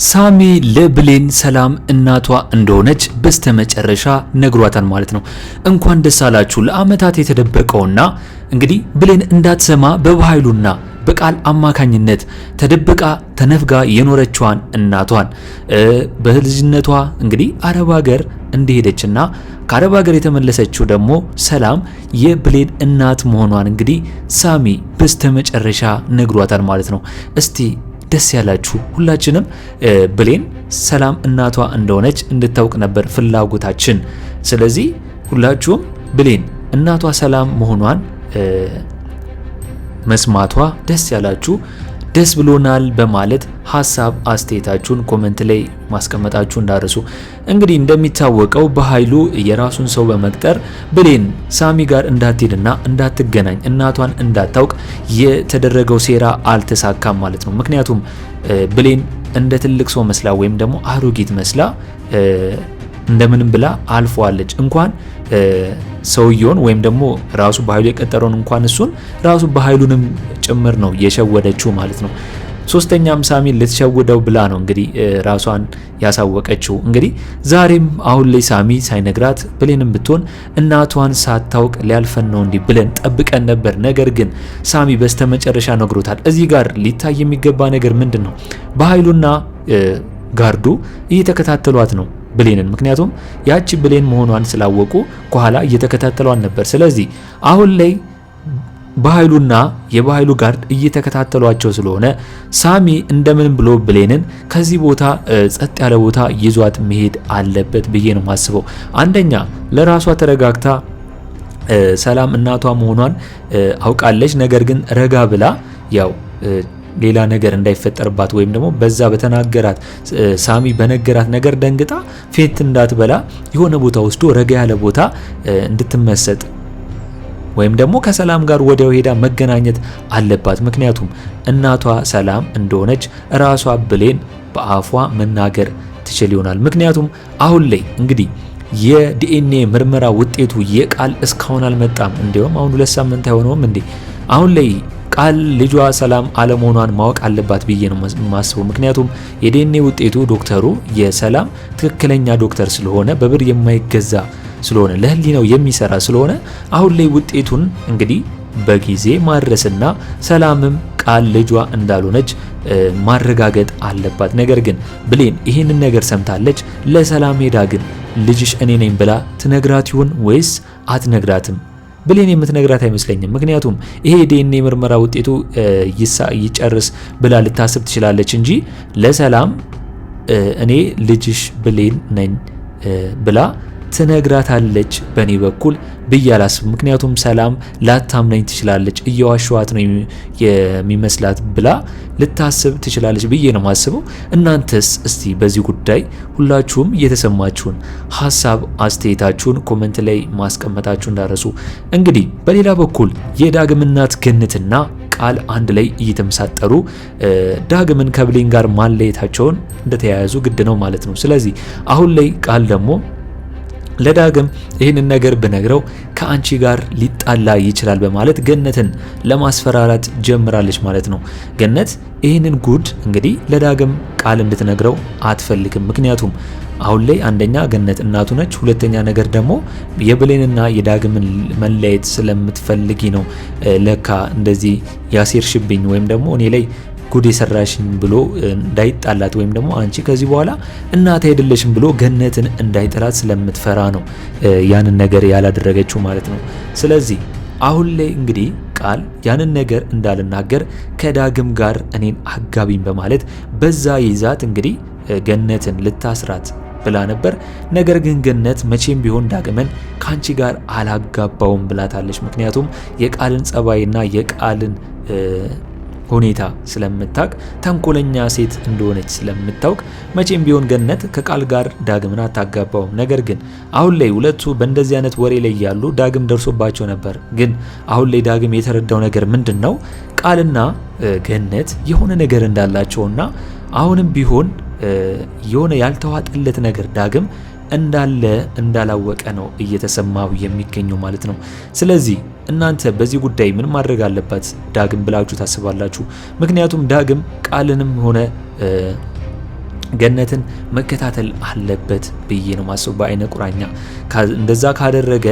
ሳሚ ለብሌን ሰላም እናቷ እንደሆነች በስተመጨረሻ ነግሯታል ማለት ነው። እንኳን ደስ አላችሁ። ለአመታት የተደበቀውና እንግዲህ ብሌን እንዳትሰማ በኃይሉና በቃል አማካኝነት ተደብቃ ተነፍጋ የኖረችዋን እናቷን በልጅነቷ እንግዲህ አረብ ሀገር እንደሄደችና ከአረብ ሀገር የተመለሰችው ደግሞ ሰላም የብሌን እናት መሆኗን እንግዲህ ሳሚ በስተመጨረሻ ነግሯታል ማለት ነው። እስቲ ደስ ያላችሁ ሁላችንም ብሌን ሰላም እናቷ እንደሆነች እንድታውቅ ነበር ፍላጎታችን። ስለዚህ ሁላችሁም ብሌን እናቷ ሰላም መሆኗን መስማቷ ደስ ያላችሁ ደስ ብሎናል በማለት ሐሳብ አስተያየታችሁን ኮሜንት ላይ ማስቀመጣችሁ እንዳረሱ። እንግዲህ እንደሚታወቀው በኃይሉ የራሱን ሰው በመቅጠር ብሌን ሳሚ ጋር እንዳትሄድና እንዳትገናኝ እናቷን እንዳታውቅ የተደረገው ሴራ አልተሳካም ማለት ነው። ምክንያቱም ብሌን እንደ ትልቅ ሰው መስላ ወይም ደግሞ አሮጊት መስላ እንደምንም ብላ አልፈዋለች። እንኳን ሰውየውን ወይም ደግሞ ራሱ በኃይሉ የቀጠረውን እንኳን እሱን ራሱ በኃይሉንም ጭምር ነው የሸወደችው ማለት ነው። ሶስተኛም ሳሚን ልትሸውደው ብላ ነው እንግዲህ ራሷን ያሳወቀችው። እንግዲህ ዛሬም አሁን ላይ ሳሚ ሳይነግራት ብሌንም ብትሆን እናቷን ሳታውቅ ሊያልፈን ነው እንዲህ ብለን ጠብቀን ነበር። ነገር ግን ሳሚ በስተመጨረሻ ነግሮታል። እዚህ ጋር ሊታይ የሚገባ ነገር ምንድን ነው? በኃይሉና ጋርዱ እየተከታተሏት ነው ብሌንን። ምክንያቱም ያቺ ብሌን መሆኗን ስላወቁ ከኋላ እየተከታተሏን ነበር። ስለዚህ አሁን ላይ በኃይሉና የበኃይሉ ጋርድ እየተከታተሏቸው ስለሆነ ሳሚ እንደምንም ብሎ ብሌንን ከዚህ ቦታ ጸጥ ያለ ቦታ ይዟት መሄድ አለበት ብዬ ነው ማስበው። አንደኛ ለራሷ ተረጋግታ ሰላም እናቷ መሆኗን አውቃለች። ነገር ግን ረጋ ብላ ያው ሌላ ነገር እንዳይፈጠርባት ወይም ደግሞ በዛ በተናገራት ሳሚ በነገራት ነገር ደንግጣ ፌት እንዳትበላ የሆነ ቦታ ወስዶ ረጋ ያለ ቦታ እንድትመሰጥ ወይም ደግሞ ከሰላም ጋር ወዲያው ሄዳ መገናኘት አለባት። ምክንያቱም እናቷ ሰላም እንደሆነች ራሷ ብሌን በአፏ መናገር ትችል ይሆናል። ምክንያቱም አሁን ላይ እንግዲህ የዲኤንኤ ምርመራ ውጤቱ የቃል እስካሁን አልመጣም። እንዲያውም አሁን 2 ሳምንት አይሆነውም እንዴ? አሁን ላይ ቃል ልጇ ሰላም አለመሆኗን ማወቅ አለባት ብዬ ነው ማስበው። ምክንያቱም የዲኤንኤ ውጤቱ ዶክተሩ የሰላም ትክክለኛ ዶክተር ስለሆነ በብር የማይገዛ ስለሆነ ለህሊናው የሚሰራ ስለሆነ አሁን ላይ ውጤቱን እንግዲህ በጊዜ ማድረስና ሰላምም ቃል ልጇ እንዳልሆነች ማረጋገጥ አለባት። ነገር ግን ብሌን ይህንን ነገር ሰምታለች። ለሰላም ሄዳ ግን ልጅሽ እኔ ነኝ ብላ ትነግራት ይሆን ወይስ አትነግራትም? ብሌን የምትነግራት አይመስለኝም። ምክንያቱም ይሄ ዲኤንኤ ምርመራ ውጤቱ ይጨርስ ብላ ልታስብ ትችላለች እንጂ ለሰላም እኔ ልጅሽ ብሌን ነኝ ብላ ትነግራታለች በኔ በኩል ብዬ አላስብም። ምክንያቱም ሰላም ላታምነኝ ትችላለች፣ እየዋሸዋት ነው የሚመስላት ብላ ልታስብ ትችላለች ብዬ ነው ማስበው። እናንተስ እስቲ በዚህ ጉዳይ ሁላችሁም እየተሰማችሁን ሐሳብ አስተያየታችሁን ኮሜንት ላይ ማስቀመጣችሁ እንዳረሱ። እንግዲህ በሌላ በኩል የዳግም እናት ገነትና ቃል አንድ ላይ እየተመሳጠሩ ዳግምን ከብሌን ጋር ማለየታቸውን እንደተያያዙ ግድ ነው ማለት ነው። ስለዚህ አሁን ላይ ቃል ደግሞ ለዳግም ይህንን ነገር ብነግረው ከአንቺ ጋር ሊጣላ ይችላል በማለት ገነትን ለማስፈራራት ጀምራለች ማለት ነው። ገነት ይህንን ጉድ እንግዲህ ለዳግም ቃል እንድትነግረው አትፈልግም። ምክንያቱም አሁን ላይ አንደኛ ገነት እናቱ ነች፣ ሁለተኛ ነገር ደግሞ የብሌንና የዳግምን መለየት ስለምትፈልጊ ነው ለካ እንደዚህ ያሴርሽብኝ ወይም ደግሞ እኔ ላይ ጉድ የሰራሽኝ ብሎ እንዳይጣላት ወይም ደግሞ አንቺ ከዚህ በኋላ እናት አይደለሽም ብሎ ገነትን እንዳይጠላት ስለምትፈራ ነው ያንን ነገር ያላደረገችው ማለት ነው። ስለዚህ አሁን ላይ እንግዲህ ቃል ያንን ነገር እንዳልናገር ከዳግም ጋር እኔን አጋቢኝ በማለት በዛ ይዛት እንግዲህ ገነትን ልታስራት ብላ ነበር። ነገር ግን ገነት መቼም ቢሆን ዳግምን ካንቺ ጋር አላጋባውም ብላታለች። ምክንያቱም የቃልን ጸባይና የቃልን ሁኔታ ስለምታውቅ ተንኮለኛ ሴት እንደሆነች ስለምታውቅ መቼም ቢሆን ገነት ከቃል ጋር ዳግምን አታጋባውም። ነገር ግን አሁን ላይ ሁለቱ በእንደዚህ አይነት ወሬ ላይ ያሉ ዳግም ደርሶባቸው ነበር። ግን አሁን ላይ ዳግም የተረዳው ነገር ምንድነው? ቃልና ገነት የሆነ ነገር እንዳላቸውና አሁንም ቢሆን የሆነ ያልተዋጠለት ነገር ዳግም እንዳለ እንዳላወቀ ነው እየተሰማው የሚገኘው ማለት ነው። ስለዚህ እናንተ በዚህ ጉዳይ ምን ማድረግ አለባት ዳግም ብላችሁ ታስባላችሁ? ምክንያቱም ዳግም ቃልንም ሆነ ገነትን መከታተል አለበት ብዬ ነው ማስበው በአይነ ቁራኛ። እንደዛ ካደረገ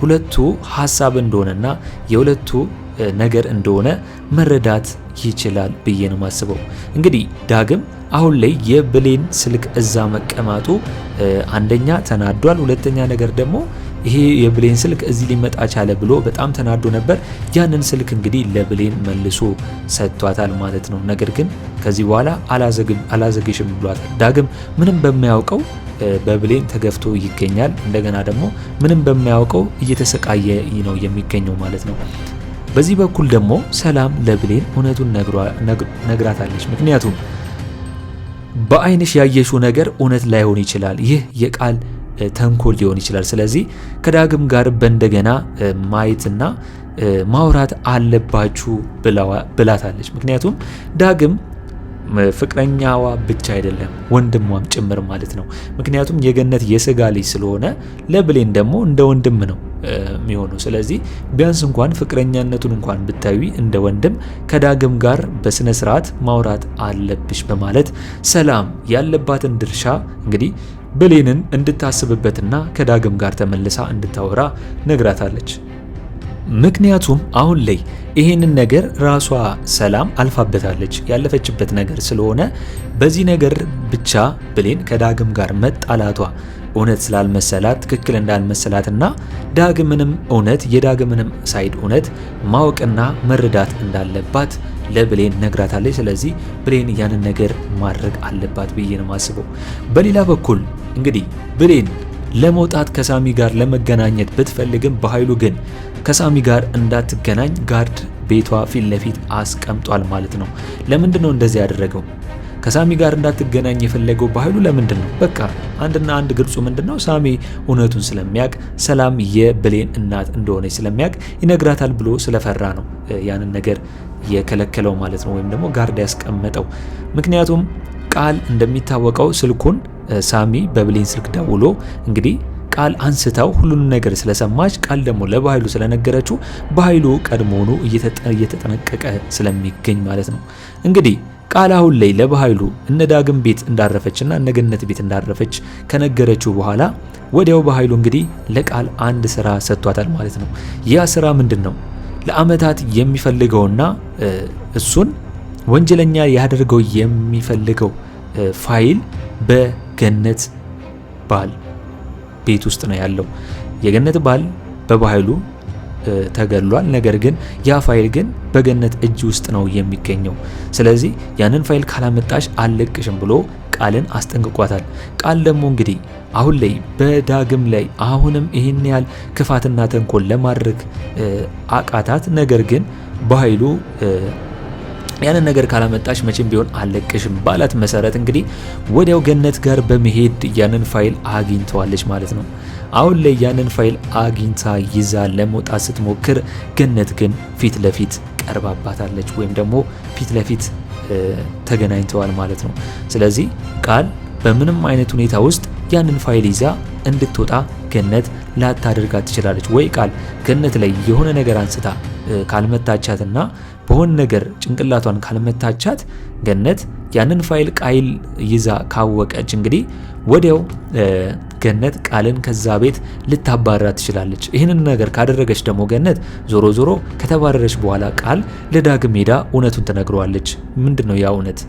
ሁለቱ ሀሳብ እንደሆነና የሁለቱ ነገር እንደሆነ መረዳት ይችላል ብዬ ነው ማስበው። እንግዲህ ዳግም አሁን ላይ የብሌን ስልክ እዛ መቀማጡ አንደኛ ተናዷል፣ ሁለተኛ ነገር ደግሞ ይሄ የብሌን ስልክ እዚህ ሊመጣ ቻለ ብሎ በጣም ተናዶ ነበር። ያንን ስልክ እንግዲህ ለብሌን መልሶ ሰጥቷታል ማለት ነው። ነገር ግን ከዚህ በኋላ አላዘግሽም ብሏታል። ዳግም ምንም በማያውቀው በብሌን ተገፍቶ ይገኛል። እንደገና ደግሞ ምንም በማያውቀው እየተሰቃየ ነው የሚገኘው ማለት ነው። በዚህ በኩል ደግሞ ሰላም ለብሌን እውነቱን ነግራታለች። ምክንያቱም በአይንሽ ያየሽው ነገር እውነት ላይሆን ይችላል፣ ይህ የቃል ተንኮል ሊሆን ይችላል። ስለዚህ ከዳግም ጋር በእንደገና ማየትና ማውራት አለባችሁ ብላታለች። ምክንያቱም ዳግም ፍቅረኛዋ ብቻ አይደለም ወንድሟም ጭምር ማለት ነው። ምክንያቱም የገነት የስጋ ልጅ ስለሆነ ለብሌን ደግሞ እንደ ወንድም ነው የሚሆነው። ስለዚህ ቢያንስ እንኳን ፍቅረኛነቱን እንኳን ብታዩ እንደ ወንድም ከዳግም ጋር በስነ ስርዓት ማውራት አለብሽ በማለት ሰላም ያለባትን ድርሻ እንግዲህ ብሌንን እንድታስብበትና ከዳግም ጋር ተመልሳ እንድታወራ ነግራታለች። ምክንያቱም አሁን ላይ ይሄንን ነገር ራሷ ሰላም አልፋበታለች፣ ያለፈችበት ነገር ስለሆነ በዚህ ነገር ብቻ ብሌን ከዳግም ጋር መጣላቷ እውነት ስላልመሰላት ትክክል እንዳልመሰላትና ዳግምንም እውነት የዳግምንም ሳይድ እውነት ማወቅና መረዳት እንዳለባት ለብሌን ነግራታለች። ስለዚህ ብሌን ያንን ነገር ማድረግ አለባት ብዬ ነው ማስበው። በሌላ በኩል እንግዲህ ብሌን ለመውጣት ከሳሚ ጋር ለመገናኘት ብትፈልግም በኃይሉ ግን ከሳሚ ጋር እንዳትገናኝ ጋርድ ቤቷ ፊት ለፊት አስቀምጧል ማለት ነው። ለምንድን ነው እንደዚህ ያደረገው? ከሳሚ ጋር እንዳትገናኝ የፈለገው በኃይሉ ለምንድን ነው? በቃ አንድና አንድ ግልጹ ምንድነው? ሳሚ እውነቱን ስለሚያውቅ ሰላም የብሌን እናት እንደሆነች ስለሚያውቅ ይነግራታል ብሎ ስለፈራ ነው ያንን ነገር የከለከለው ማለት ነው፣ ወይም ደግሞ ጋርድ ያስቀመጠው። ምክንያቱም ቃል እንደሚታወቀው ስልኩን ሳሚ በብሌን ስልክ ደውሎ እንግዲህ ቃል አንስታው ሁሉንም ነገር ስለሰማች ቃል ደግሞ ለበኃይሉ ስለነገረችው በኃይሉ ቀድሞውኑ እየተጠነቀቀ ስለሚገኝ ማለት ነው። እንግዲህ ቃል አሁን ላይ ለበኃይሉ እነ ዳግም ቤት እንዳረፈችና እነ ገነት ቤት እንዳረፈች ከነገረችው በኋላ ወዲያው በኃይሉ እንግዲህ ለቃል አንድ ስራ ሰጥቷታል ማለት ነው። ያ ስራ ምንድን ነው? ለአመታት የሚፈልገውና እሱን ወንጀለኛ ያደርገው የሚፈልገው ፋይል በገነት ባል ቤት ውስጥ ነው ያለው። የገነት ባል በበኃይሉ ተገሏል። ነገር ግን ያ ፋይል ግን በገነት እጅ ውስጥ ነው የሚገኘው። ስለዚህ ያንን ፋይል ካላመጣሽ አልለቅሽም ብሎ ቃልን አስጠንቅቋታል። ቃል ደግሞ እንግዲህ አሁን ላይ በዳግም ላይ አሁንም ይህን ያህል ክፋትና ተንኮል ለማድረግ አቃታት። ነገር ግን በኃይሉ ያንን ነገር ካላመጣሽ መቼም ቢሆን አለቅሽም ባላት መሰረት እንግዲህ ወዲያው ገነት ጋር በመሄድ ያንን ፋይል አግኝተዋለች ማለት ነው። አሁን ላይ ያንን ፋይል አግኝታ ይዛ ለመውጣት ስትሞክር ገነት ግን ፊት ለፊት ቀርባባታለች፣ ወይም ደግሞ ፊት ለፊት ተገናኝተዋል ማለት ነው። ስለዚህ ቃል በምንም አይነት ሁኔታ ውስጥ ያንን ፋይል ይዛ እንድትወጣ ገነት ላታደርጋት ትችላለች። ወይ ቃል ገነት ላይ የሆነ ነገር አንስታ ካልመታቻትና በሆነ ነገር ጭንቅላቷን ካልመታቻት ገነት ያንን ፋይል ቃል ይዛ ካወቀች እንግዲህ ወዲያው ገነት ቃልን ከዛ ቤት ልታባረራት ትችላለች። ይህንን ነገር ካደረገች ደግሞ ገነት ዞሮ ዞሮ ከተባረረች በኋላ ቃል ለዳግም ሄዳ እውነቱን ትነግረዋለች። ምንድነው ያ እውነት?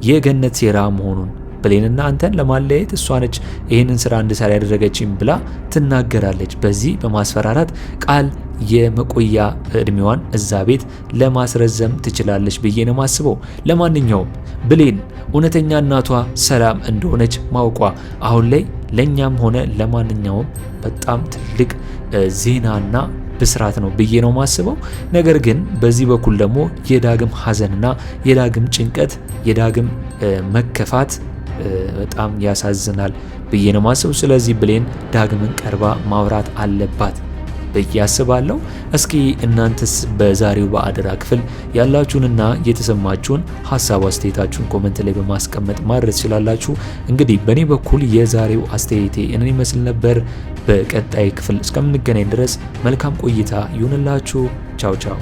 የገነት ሴራ መሆኑን ብሌንና አንተን ለማለያየት እሷ ነች ይህንን ስራ እንድሰራ ያደረገችኝ ብላ ትናገራለች። በዚህ በማስፈራራት ቃል የመቆያ እድሜዋን እዛ ቤት ለማስረዘም ትችላለች ብዬ ነው ማስበው። ለማንኛውም ብሌን እውነተኛ እናቷ ሰላም እንደሆነች ማውቋ አሁን ላይ ለኛም ሆነ ለማንኛውም በጣም ትልቅ ዜናና ብስራት ነው ብዬ ነው ማስበው። ነገር ግን በዚህ በኩል ደግሞ የዳግም ሐዘንና የዳግም ጭንቀት የዳግም መከፋት በጣም ያሳዝናል ብዬ ነው ማስበው። ስለዚህ ብሌን ዳግምን ቀርባ ማውራት አለባት ብዬ አስባለሁ። እስኪ እናንተስ በዛሬው በአደራ ክፍል ያላችሁንና የተሰማችሁን ሀሳብ አስተያየታችሁን ኮሜንት ላይ በማስቀመጥ ማድረስ ትችላላችሁ። እንግዲህ በእኔ በኩል የዛሬው አስተያየቴ እኔን ይመስል ነበር። በቀጣይ ክፍል እስከምንገናኝ ድረስ መልካም ቆይታ ይሁንላችሁ። ቻው ቻው።